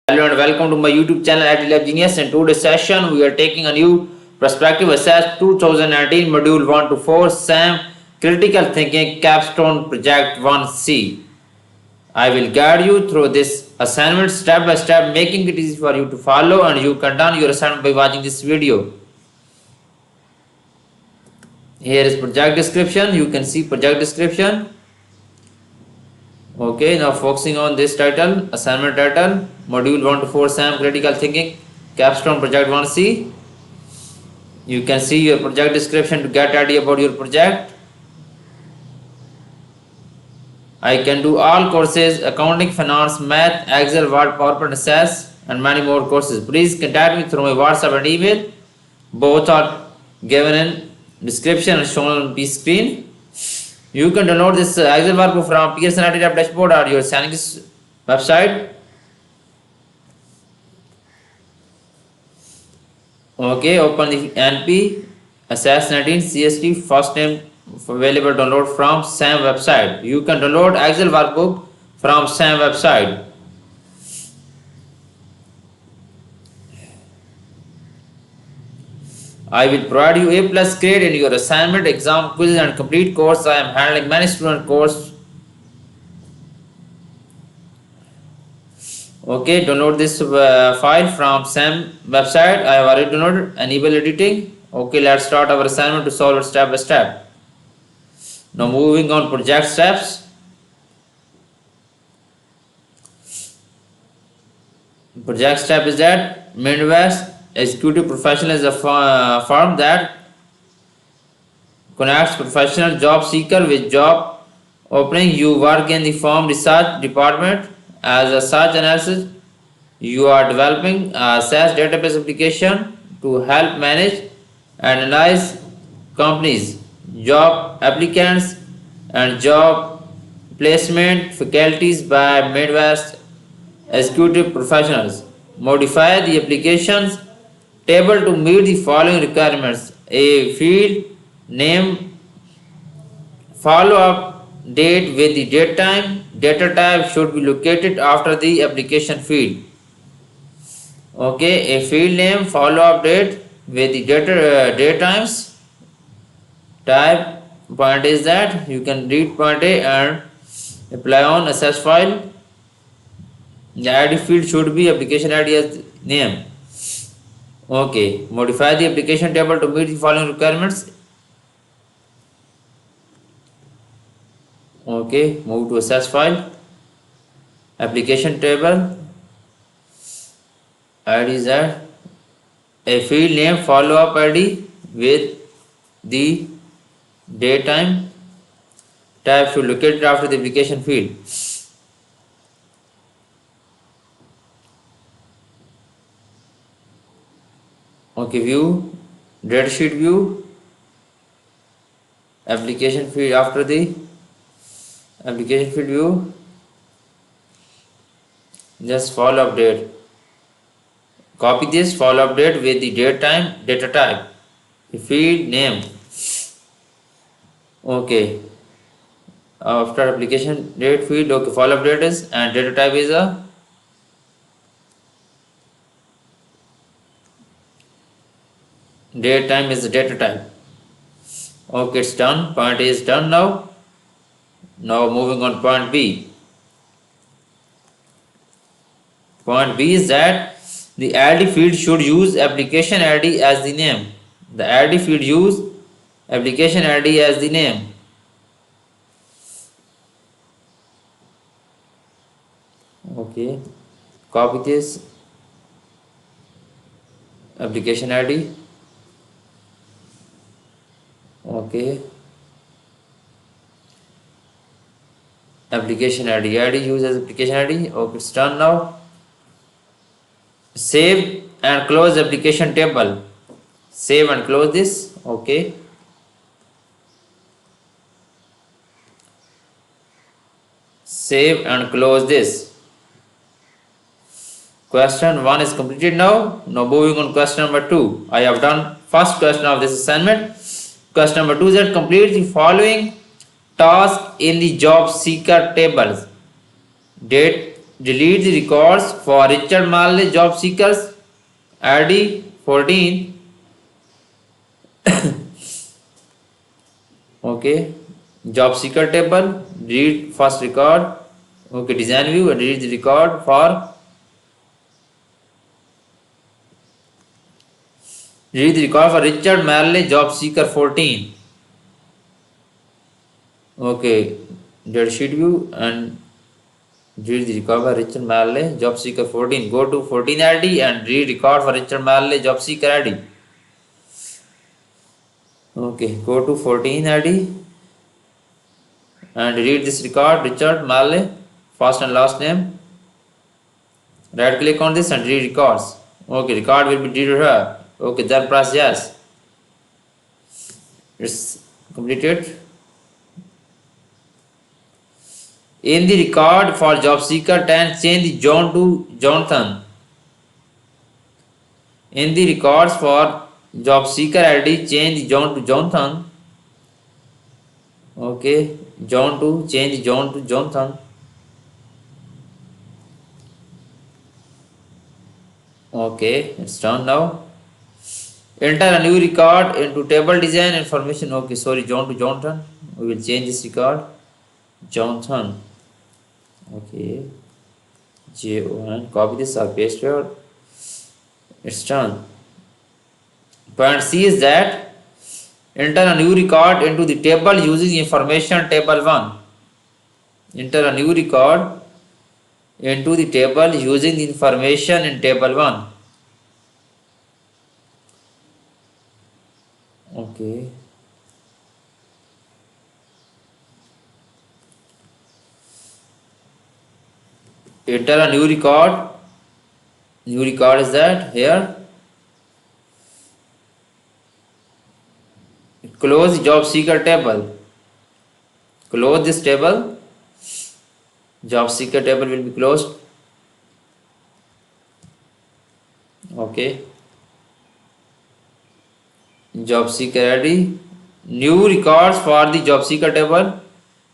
Hello and welcome to my YouTube channel IT Lab Genius. In today's session, we are taking a new perspective assess 2019 Module 1 to 4 SAM Critical Thinking Capstone Project 1C. I will guide you through this assignment step by step, making it easy for you to follow, and you can done your assignment by watching this video. Here is project description. You can see project description. Okay, now focusing on this title, assignment title, Module 1 to 4 SAM Critical Thinking Capstone Project 1C. You can see your project description to get idea about your project. I can do all courses, accounting, finance, math, Excel, Word, PowerPoint, Access, and many more courses. Please contact me through my WhatsApp and email. Both are given in description and shown on the screen. You can download this Excel workbook from Pearson IT Lab dashboard or your Sanix website. Okay, open the NP Assess 19 CST first name available download from SAM website. You can download Excel workbook from SAM website. I will provide you A plus grade in your assignment, exam, quizzes and complete course. I am handling many student course. Okay, download this file from SAM website. I have already downloaded. Enable editing. Okay, let's start our assignment to solve it step by step. Now moving on project steps. Project step is that Midwest Executive Professional is a firm that connects professional job seeker with job opening. You work in the firm research department as a search analyst. You are developing a SaaS database application to help manage and analyze companies, job applicants, and job placement faculties by Midwest executive professionals. Modify the applications table to meet the following requirements: a field name, follow-up date with the date time. Data type should be located after the application field. Okay, a field name, follow-up date with the date times. Type point is that you can read point A and apply on access file. The ID field should be application ID as name. Okay, modify the application table to meet the following requirements. Okay, move to access file. Application table. ID is that a field name, follow up ID with the date time. Type should locate after the application field. Okay, view, data sheet view, application field after the application field view, just follow up date. Copy this follow up date with the date time, data type, the field name. Okay, after application date field, okay, follow up date is and data type is a date time is the data type. Okay, it's done. Point A is done now. Now moving on point B. Point B is that the ID field should use application ID as the name. The ID field use application ID as the name. Okay, copy this application ID. Okay, application ID use as application ID. Okay, it's done now. Save and close application table. Save and close this. Okay, save and close this. Question 1 is completed now. Now moving on question number 2. I have done first question of this assignment. Question number 2 is that complete the following task in the job seeker tables. Date delete the records for Richard Marley job seekers ID 14. Okay, job seeker table, delete first record. Okay, design view and delete the record for Richard Marley job seeker 14. Okay, data sheet view and delete the record for Richard Marley job seeker 14. Go to 14 ID and read record for Richard Marley job seeker ID. Okay, go to 14 ID and read this record Richard Marley first and last name. Right click on this and read records. Okay, record will be deleted here. Okay, then press yes. It's completed. In the record for job seeker 10, change John to Jonathan. In the records for job seeker ID, change John to Jonathan. Okay, change John to Jonathan. Okay, it's done now. Enter a new record into table design information. Okay, sorry, John to Jonathan. We will change this record. Jonathan. Okay. J-O-N. Copy this or paste here. It's done. Point C is that enter a new record into the table using information table 1. Enter a new record into the table using the information in table 1. Okay. Enter a new record. New record is that here. Close job seeker table. Close this table. Job seeker table will be closed. Okay. Job seeker ID. New records for the job seeker table.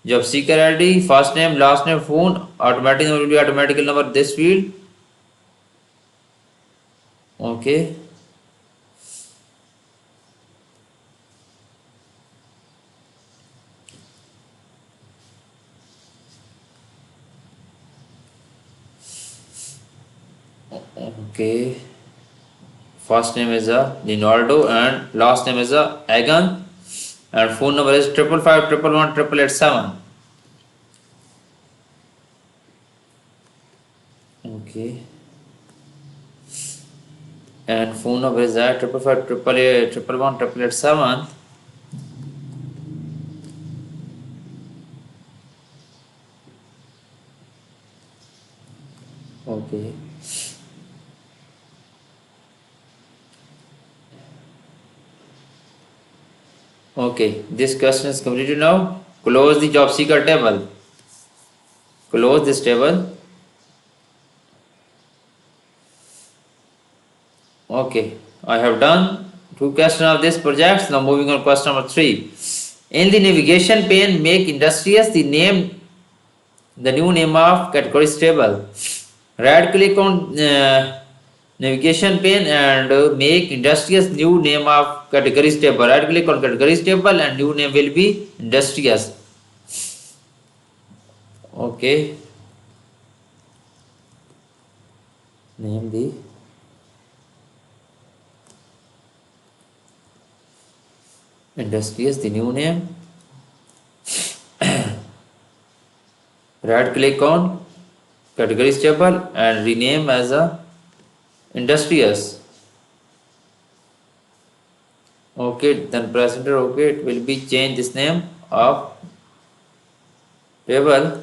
Job seeker ID, first name, last name, phone, automatic will be automatical number this field. Okay. Okay. First name is Leonardo and last name is Agan and phone number is 555 Okay. And phone number is 555 Okay. Okay, this question is completed now. Close the job seeker table. Close this table. Okay, I have done 2 questions of this project. Now moving on question number 3. In the navigation pane, make industrious the new name of categories table. Right click on navigation pane and make industrious new name of categories table. Right click on categories table and new name will be industrious. Okay. Name the industrious, the new name. Right click on categories table and rename as a industrious. Okay, then press enter. Okay, it will be change this name of table.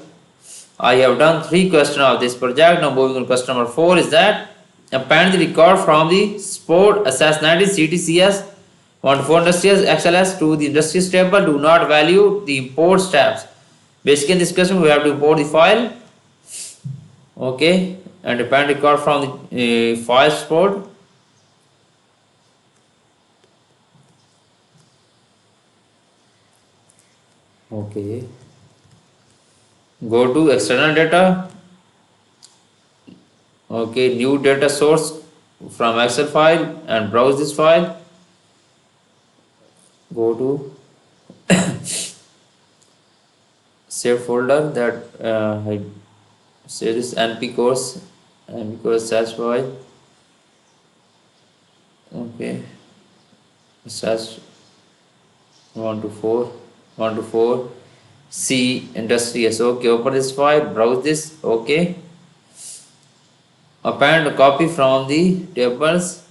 I have done 3 questions of this project. Now moving on question number 4 is that append the record from the sport assess 90 CTCS 14 industrials XLS to the industries table. Do not value the import steps. Basically in this question we have to import the file. Okay, and append record from the file sport. Okay, go to external data Okay, new data source from Excel file and browse this file. Go to save folder that I say this NP course search file. Okay, search 1 to 4, 1 to 4. C industrious. Okay, open this file, browse this. Okay, append a copy from the tables.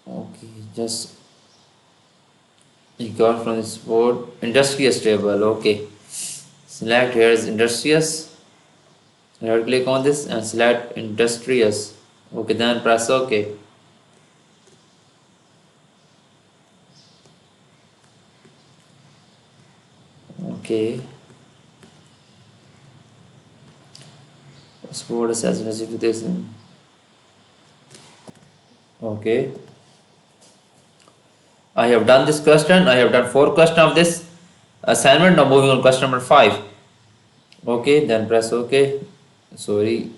Okay, just you got from this board industrious table. Okay, select here is industrious. Right click on this and select industrious. Okay, then press OK. Okay, support as notification. Okay, I have done this question. I have done 4 questions of this assignment. Now moving on question number 5. Okay, then press OK. Sorry.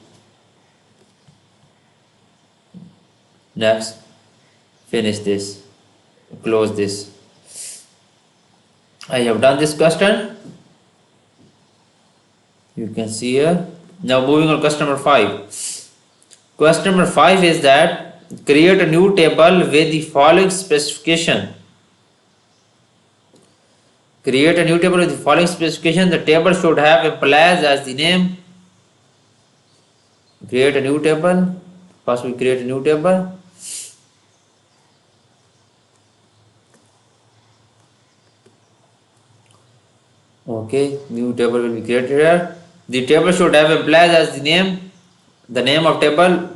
Next, finish this. Close this. I have done this question. You can see here. Now moving on question number 5. Question number 5 is that create a new table with the following specification. Create a new table with the following specification. The table should have employees as the name. Create a new table. First we create a new table. Okay, new table will be created here. The table should have employees as the name. The name of table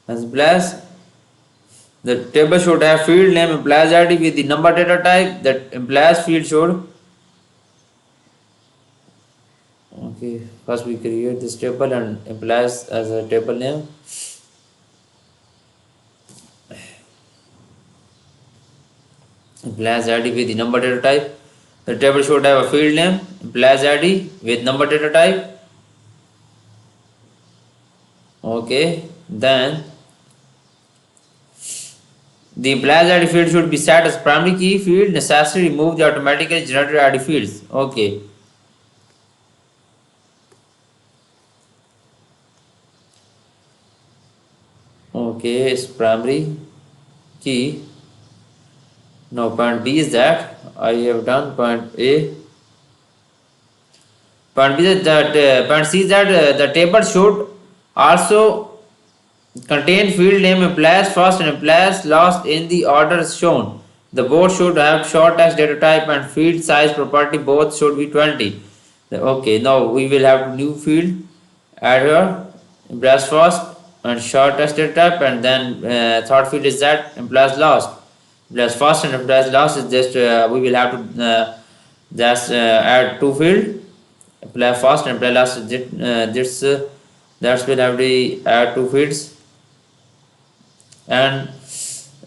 as employees. The table should have field name employees ID with the number data type. That employees field should. Okay, first we create this table and employees as a table name. Employees ID with the number data type. The table should have a field name, employees ID with number data type. Okay, then the employees ID field should be set as primary key field. Necessary remove the automatically generated ID fields. Okay. Okay, it's primary key. Now point B is that I have done point A. Point B is that point C is that the table should also contain field name employees first and employees last in the order shown. The board should have short text data type and field size property both should be 20. Okay, now we will have new field add here employees first and short text data type, and then third field is that employees last. Employees first and employees last is just we will have to just add two field employee first and employee last. This that's will have to add two fields, and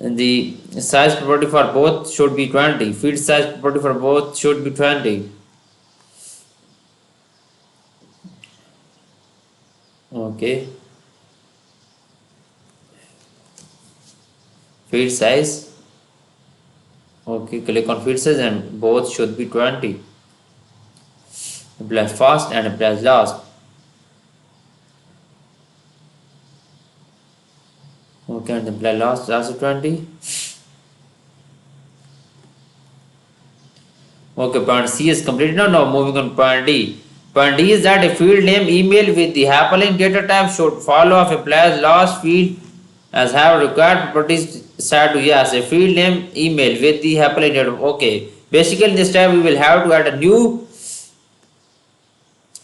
the size property for both should be 20. Field size property for both should be 20. Okay, field size. Okay, click on field size and both should be 20. Employee first and employee last. Okay, and employee last also 20. Okay, point C is completed now. Now moving on point D. Point D is that a field name email with the hyperlink data type should follow of employee's last field as have required properties set to yes. A field name email with the hyperlink data. Okay, basically in this time we will have to add a new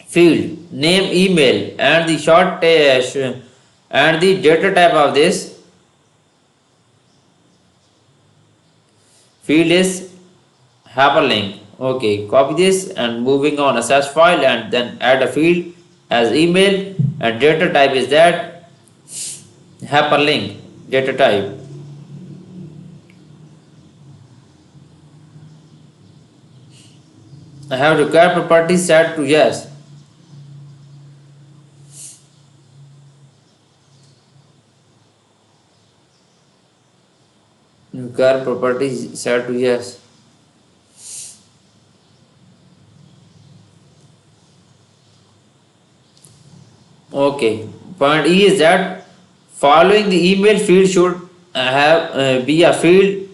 field name email and the short and the data type of this field is hyperlink. Okay, copy this and moving on access file and then add a field as email and data type is that hyperlink data type. I have required property set to yes. Required property set to yes. Okay. Point E is that following the email field should have be a field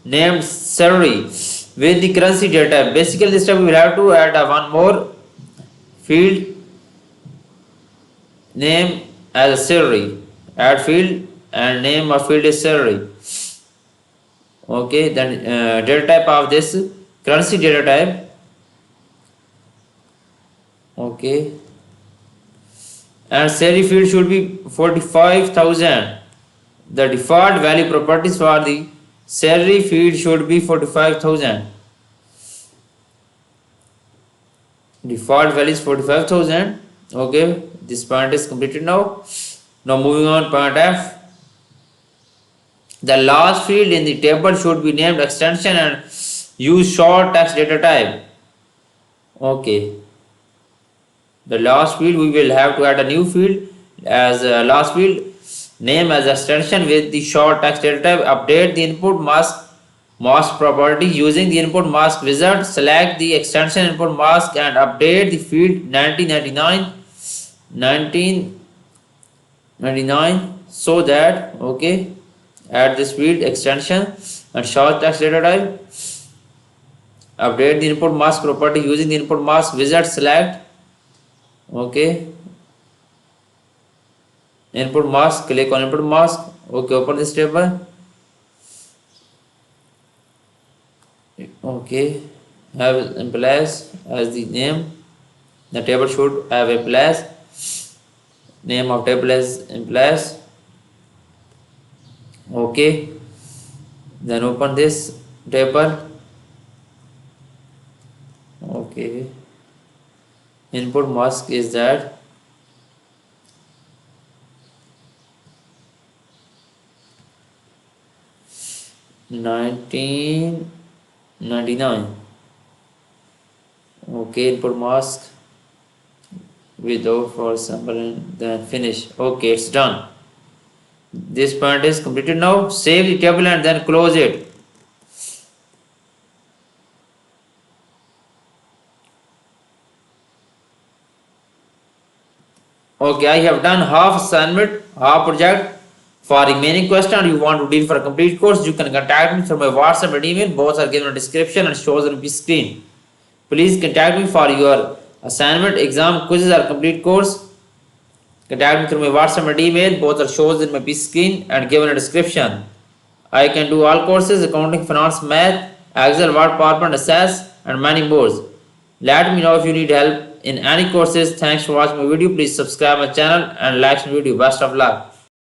named salary with the currency data. Basically, this time we will have to add one more field name as a salary. Add field and name of field is salary. Okay, then data type of this currency data type. Okay, and salary field should be 45,000. The default value properties for the salary field should be 45,000. Default value is 45,000. Okay, this point is completed now. Now moving on, point F. The last field in the table should be named extension and use short text data type. Okay. The last field we will have to add a new field as last field name as extension with the short text data type. Update the input mask property using the input mask wizard. Select the extension input mask and update the field 1999 so that okay, add this field extension and short text data type. Update the input mask property using the input mask wizard. Select okay, input mask, click on input mask. Okay, open this table. Okay, have employees as the name. The table should have employees. Name of table is employees. Okay, then open this table. Okay, input mask is that. $19.99. Okay, input mask without for sample and then finish. Okay, it's done. This point is completed now. Save the table and then close it. Okay, I have done half assignment, half project. For remaining question, you want to deal for a complete course, you can contact me through my WhatsApp and email. Both are given in the description and shows on the screen. Please contact me for your assignment, exam, quizzes or complete course. Contact me through my WhatsApp and email. Both are shows in my screen and given in the description. I can do all courses, accounting, finance, math, Excel, Word, PowerPoint, Access and many more. Let me know if you need help in any courses. Thanks for watching my video. Please subscribe my channel and like my video. Best of luck.